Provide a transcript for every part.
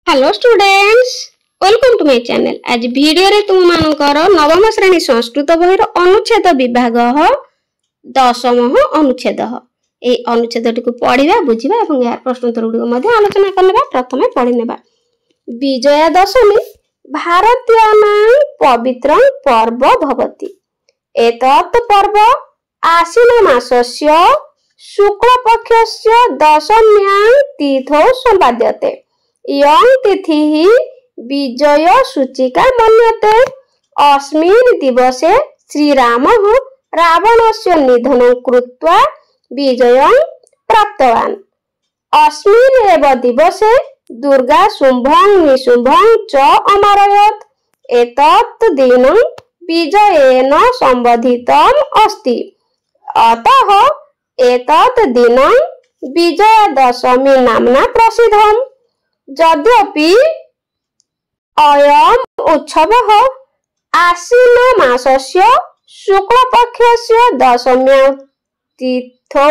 Hello students, welcome to my channel. आज video रे तुम मानकर नवम श्रेणी संस्कृत बहिर अनुच्छेद विभाग 10 अनुच्छेद ए अनुच्छेद टी पढ़ा बुझा और यार प्रश्नोत्तर गुड़िक आलोचना करने। प्रथम पढ़ीने विजया दशमी भारतीय पवित्र पर्व भवति। एतत् पर्व आश्विन मासस्य शुक्ल पक्षस्य दशम्यां तिथौ सम्पाद्यते। यं तिथि विजय सूचिका मन्यते। अस्मिन् दिवसे श्रीरामः रावणस्य निधनं कृत्वा विजयं प्राप्तवान्। अस्मिन् एव दिवसे दुर्गा शुम्भं निशुम्भं च अमारयत्। एतत् दिनं विजयेन सम्बोधितम् अस्ति। अतः एतत् दिनं विजयादशमी नाम्ना प्रसिद्धम्। यद्यपि अयम् उत्सवः आश्विन मासस्य शुक्ल पक्षस्य दशम्यां तिथौ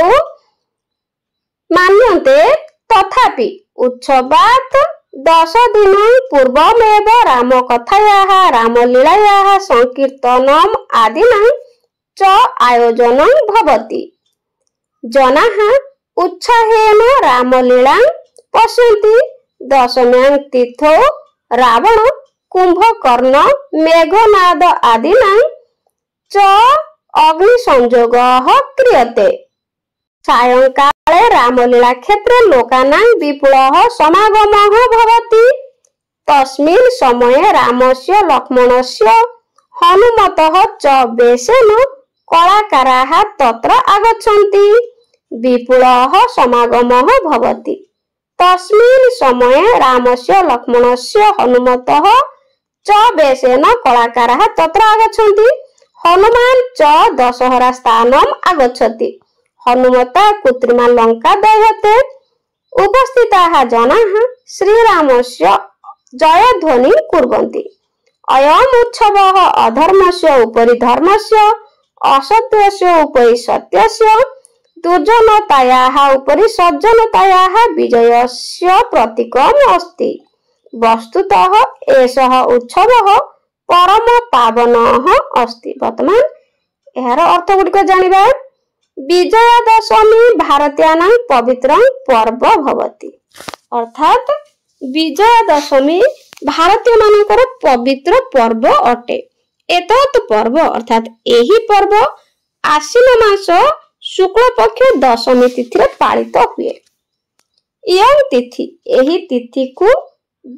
मन्यते, तथापि उत्सवात् 10 दिनं पूर्वमेव रामकथायाः रामलीलायाः संकीर्तनम् आदीनां च आयोजनं भवति। जनाः उत्साहेन रामलीलां पश्यन्ति। दशम्यां तिथौ रावण कुंभकर्ण मेघनाद आदीनां च अग्निसंयोगः क्रियते। सायंकाले रामलीला क्षेत्रे लोकानां विपुलः समागमः भवति। तस्मिन् समये रामस्य लक्ष्मणस्य हनुमतः च वेशेन कलाकाराः तत्र आगच्छन्ति। विपुलः समागमः भवति। तस्मिन् समये रामस्य लक्ष्मणस्य हनुमतः च वेशेन कलाकाराः तत्र आगच्छन्ति। हनुमान् च दशहरा स्थानम् आगच्छति। हनुमता कृत्रिमा लंका दह्यते। उपस्थिताः जनाः श्रीरामस्य जयध्वनिं कुर्वन्ति। अयम् उत्सवः अधर्मस्य उपरि धर्मस्य, असत्यस्य उपरि सत्यस्य, दुर्जनतायाः उपरि सज्जनतायाः विजयस्य प्रतीकम् अस्ति। वस्तुतः एषः उत्सवः परम पावनः अस्ति। वर्तमान एहार अर्थ गुड़िक जानिबा। विजयादशमी भारतीयानां पवित्र पर्व भवति। अर्थात विजयादशमी भारतीय मानकर पवित्र पर्व अटे। एतत् पर्व अर्थात एही पर्व आश्विन मास शुक्ल पक्ष दशमी तिथि पालित हुए। यं तिथि एही तिथि को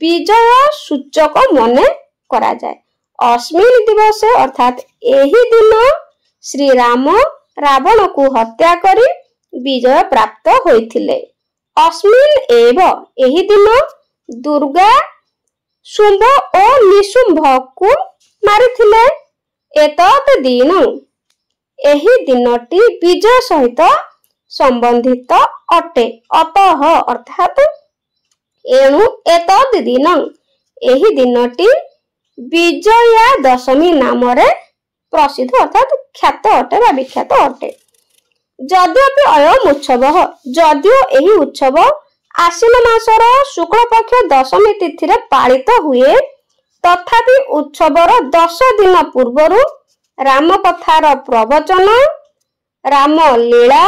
विजय सूचक मने करा जाए। अस्मिन् दिवसे अर्थात एही दिन श्री राम रावण को हत्या करी विजय प्राप्त होइथिले। अस्मिन् एव एही दिन दुर्गा शुंभ और निशुंभ को मारिथिले। एतत् दिन एही दिनटी विजय सहित संबंधित अटे। अतः अर्थात एणु एतत् दिन एही दिनटी विजया दशमी नाम रे प्रसिद्ध अर्थात ख्यात अटे वा विख्यात अटे। यद्यपि अयम् उत्सवः यदिओ एही उत्सव आश्विन मासर शुक्ल पक्ष दशमी तिथि पालित हुए, तथापि उत्सवर 10 दिन पूर्वरु राम कथार प्रवचन, राम लीला,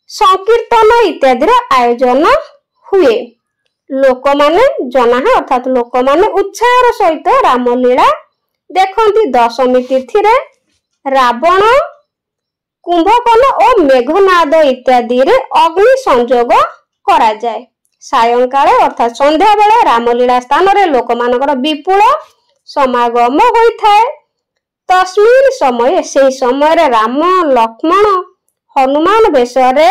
संकीर्तन इत्यादि आयोजन हुए। लोक माने जना अर्थात लोक माने उत्साह सहित राम लीला देखंती। दशमी तिथि रे रावण, कुंभकर्ण और मेघनाद इत्यादि रे अग्नि संयोग करा जाए। सायंकाले अर्थात संध्या बेले रामलीला स्थान रे लोक मानकर विपुल समागम होइथाय। तस्मिन् समय से समय राम, लक्ष्मण, हनुमान बेशरे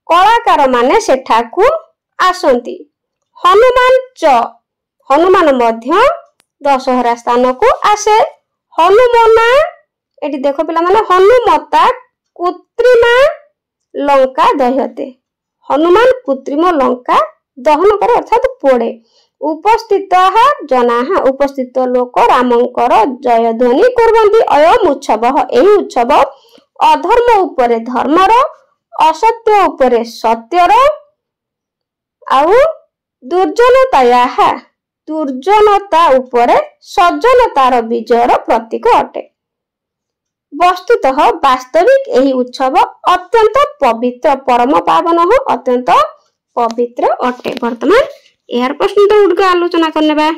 कलाकार माने सेठाकू आसंती। हनुमान मध्य दशहरा स्थान को आसे। हनुमना एटी देखो पिला माने हनुमता कृत्रिमा लंका दह्यते। हनुमान कृत्रिम लंका दहन करे अर्थात पोड़े। उपस्थित उपस्थित लोक रामंकर जयध्वनि कुर्वन्ति। अयम् उत्सवः एही उत्सव अधर्म उपरे धर्मर, असत्य उपरे सत्यर आउ ଦୁର୍ଜନତା ଉପରେ ସଜ୍ଜନତାର ବିଜୟର ପ୍ରତୀକ ଅଟେ। ବସ୍ତୁତଃ ବାସ୍ତବିକ ଏହି ଉତ୍ସବ ଅତ୍ୟନ୍ତ ପବିତ୍ର, ପରମ ପାବନ ଓ ଅତ୍ୟନ୍ତ ପବିତ୍ର ଅଟେ। ବର୍ତ୍ତମାନ ଏହାର ପ୍ରଶ୍ନ ଗୁଡ଼ିକ ଆଲୋଚନା କରିନେବା।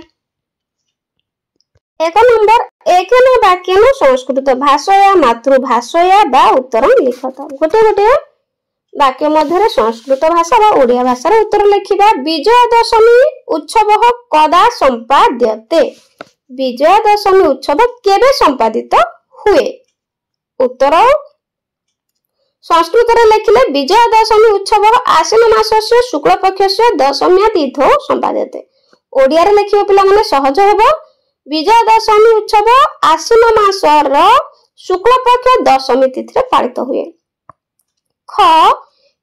1 ନମ୍ବର, ଏକେନ ବାକ୍ୟେନ ସଂସ୍କୃତ ଭାଷୟା ମାତୃଭାଷୟା ବା ଉତ୍ତରଂ ଲିଖତ। ଗୋଟିଏ ଗୋଟିଏ ବାକ୍ୟ ମଧ୍ୟରେ ସଂସ୍କୃତ ଭାଷା ବା ଓଡ଼ିଆ ଭାଷାର ଉତ୍ତର ଲେଖିବା। ବିଜୟା ଦଶମୀ ଉତ୍ସବ କଦା ସମ୍ପାଦ୍ୟତେ। ବିଜୟା ଦଶମୀ ଉତ୍ସବ କେବେ ସମ୍ପାଦିତ ହୁଏ? ଉତ୍ତର ସଂସ୍କୃତରେ ଲେଖିଲେ ବିଜୟା ଦଶମୀ ଉତ୍ସବ ଆଶ୍ୱିନ ମାସସ୍ୟ ଶୁକ୍ଳ ପକ୍ଷସ୍ୟ ଦଶମ୍ୟା ତିଥौ ସମ୍ପାଦ୍ୟତେ। ଓଡ଼ିଆରେ ଲେଖିବ ପିଲାମାନେ ସହଜ ହେବ। ବିଜୟା ଦଶମୀ ଉତ୍ସବ ଆଶ୍ୱିନ ମାସର ଶୁକ୍ଳ ପକ୍ଷ ଦଶମୀ ତିଥିରେ ପାଳିତ ହୁଏ। ଖ,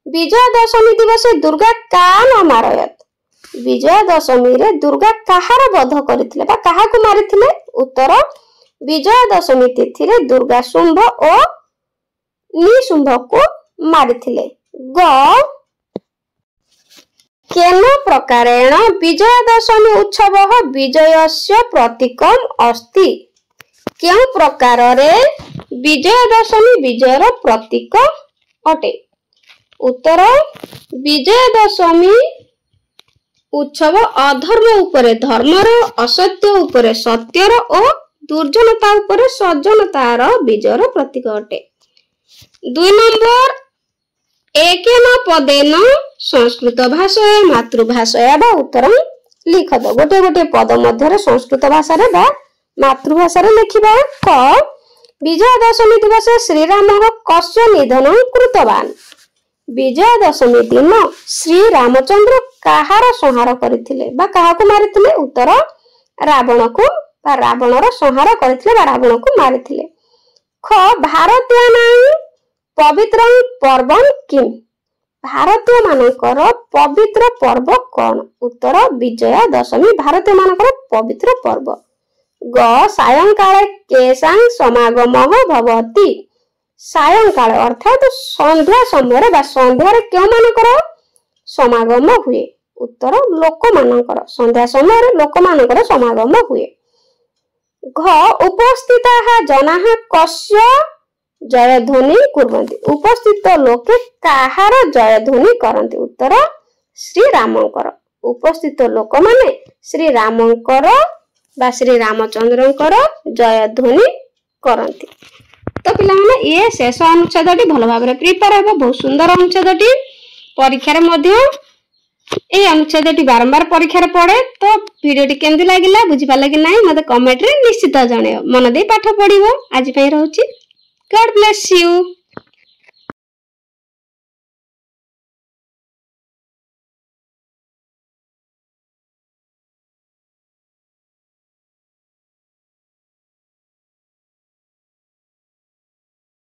ବିଜୟା ଦଶମୀ ଦିବସେ ଦୁର୍ଗା କା ନ ମାରୟତ। ବିଜୟା ଦଶମୀରେ ଦୁର୍ଗା କାହାର ବଧ କରିଥିଲେ ବା କାହାକୁ ମାରିଥିଲେ? ଉତ୍ତର ବିଜୟା ଦଶମୀ ତିଥିରେ ଦୁର୍ଗା ଶୁମ୍ଭ ଓ ନିଶୁମ୍ଭକୁ ମାରିଥିଲେ। ଗ, କେନ ପ୍ରକାରେଣ ବିଜୟା ଦଶମୀ ଉତ୍ସବ ବିଜୟସ୍ୟ ପ୍ରତୀକମ୍ अस्ति। କେଉଁ ପ୍ରକାରରେ ବିଜୟା ଦଶମୀ ବିଜୟର ପ୍ରତୀକ ଅଟେ? ଉତ୍ତର ବିଜୟା ଦଶମୀ ଉତ୍ସବ ଅଧର୍ମ ଉପରେ ଧର୍ମର, ଅସତ୍ୟ ଉପରେ ସତ୍ୟର ଓ ଦୁର୍ଜନତା ଉପରେ ସଜ୍ଜନତାର ବିଜୟର ପ୍ରତୀକ ଅଟେ। 2 ନମ୍ବର, ଏକେନ ପଦେନ ସଂସ୍କୃତ ଭାଷାୟା ମାତୃଭାଷୟା ବା ଉତ୍ତରଂ ଲିଖତ। ଗୋଟିଏ ଗୋଟିଏ ପଦ ମଧ୍ୟରେ ସଂସ୍କୃତ ଭାଷାରେ ବା ମାତୃଭାଷାରେ ଲେଖିବା। କ, ବିଜୟା ଦଶମୀ ଦିବସେ ଶ୍ରୀରାମ କସ୍ୟ ନିଧନଂ କୃତବାନ। ବିଜୟା ଦଶମୀ ଦିନ ଶ୍ରୀରାମଚନ୍ଦ୍ର କାହାର ସଂହାର କରିଥିଲେ ବା କାହାକୁ ମାରିଥିଲେ? ଉତ୍ତର ରାବଣକୁ ବା ରାବଣର ସଂହାର କରିଥିଲେ ବା ରାବଣକୁ ମାରିଥିଲେ। ଖ, ଭାରତୀୟାନାଂ ପବିତ୍ରଂ ପର୍ବଂ କିମ୍। ଭାରତୀୟ ମାନଙ୍କର ପବିତ୍ର ପର୍ବ କଣ? ଉତ୍ତର ବିଜୟା ଦଶମୀ ଭାରତୀୟ ମାନଙ୍କର ପବିତ୍ର ପର୍ବ। ଗ, ସାୟଂକାଳେ କେଶାଂ ସମାଗମଃ ଭବତି। ସାୟଂକାଳ ଅର୍ଥାତ୍ ସନ୍ଧ୍ୟା ସମୟରେ ବା ସନ୍ଧ୍ୟାରେ କେଉଁମାନଙ୍କର ସମାଗମ ହୁଏ? ଉତ୍ତର ଲୋକମାନଙ୍କର। ସନ୍ଧ୍ୟା ସମୟରେ ଲୋକମାନଙ୍କର ସମାଗମ ହୁଏ। ଘ, ଉପସ୍ଥିତାଃ ଜନାଃ କସ୍ୟ ଜୟଧ୍ୱନି କୁର୍ବନ୍ତି। ଉପସ୍ଥିତ ଲୋକେ କାହାର ଜୟଧ୍ୱନି କରନ୍ତି? ଉତ୍ତର ଶ୍ରୀରାମଙ୍କର। ଉପସ୍ଥିତ ଲୋକମାନେ ଶ୍ରୀରାମଙ୍କର ବା ଶ୍ରୀରାମଚନ୍ଦ୍ରଙ୍କର ଜୟଧ୍ୱନି କରନ୍ତି। ତ ପିଲାମାନେ ଇଏ ଶେଷ ଅନୁଚ୍ଛେଦଟି ଭଲ ଭାବରେ ପ୍ରିପେୟାର ହେବ। ବହୁତ ସୁନ୍ଦର ଅନୁଚ୍ଛେଦଟି। ପରୀକ୍ଷାରେ ମଧ୍ୟ এই ଅନୁଚ୍ଛେଦଟି ବାରମ୍ବାର ପରୀକ୍ଷାରେ ପଡେ। ତ ଭିଡିଓଟି କେମିତି ଲାଗିଲା, ବୁଝିପାରିଲା କି ନାହିଁ ମତେ କମେଣ୍ଟରେ ନିଶ୍ଚିତ ଜଣାଇବ। ମନ ଦେଇ ପାଠ ପଢିବ। ଆଜି ପାଇଁ ରହୁଛି। God bless you.